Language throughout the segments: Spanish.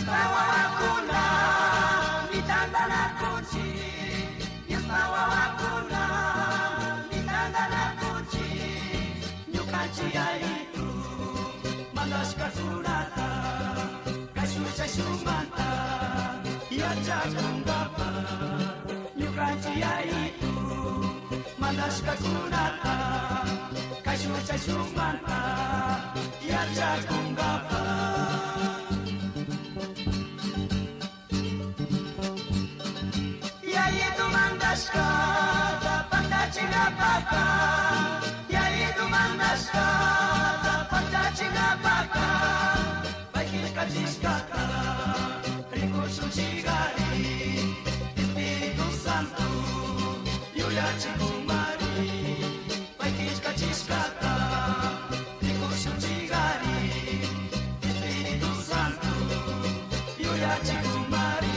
Niestawa hakuna mitanda na kunchi, niestawa hakuna mitanda na kunchi, nyukanchi ya itu manashka sunata kashusha shumanta ya chakungapa, nyukanchi ya itu manashka sunata kashusha shumanta ya chakungapa. Mandaska, pagkachingapaka, yaitu mandaska, pagkachingapaka, baikil kajiskaka, rikusun sigari, Espiritu Santo, yuya chikumari, baikil kajiskaka, rikusun sigari, Espiritu Santo, yuya chikumari.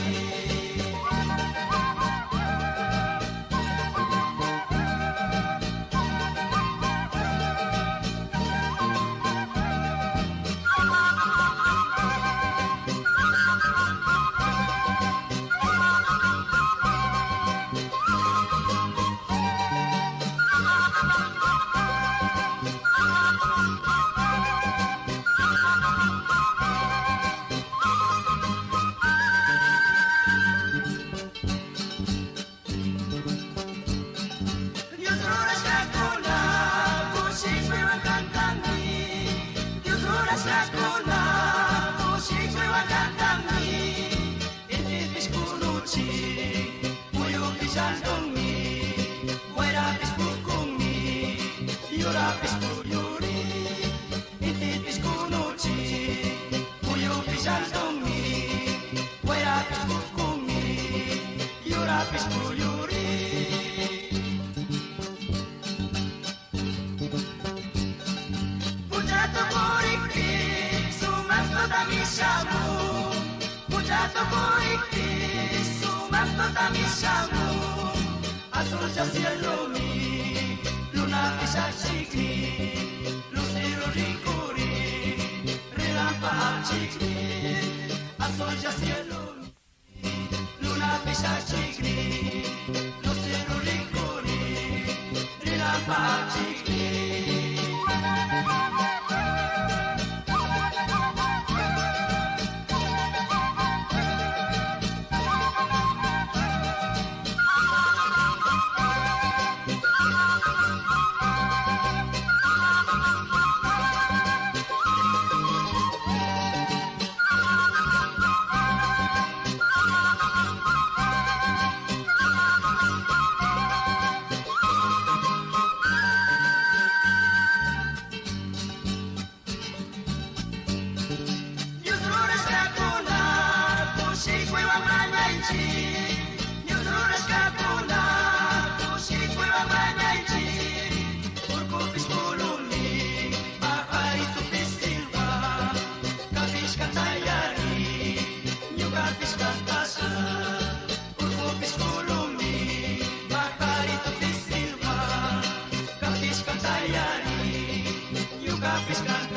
Azul ya cielo mi, luna pisar chikni, lucero ricuri, relámpago chikni. Azul ya cielo mi, luna pisar chikni, lucero ricuri, relámpago chikni. Pisca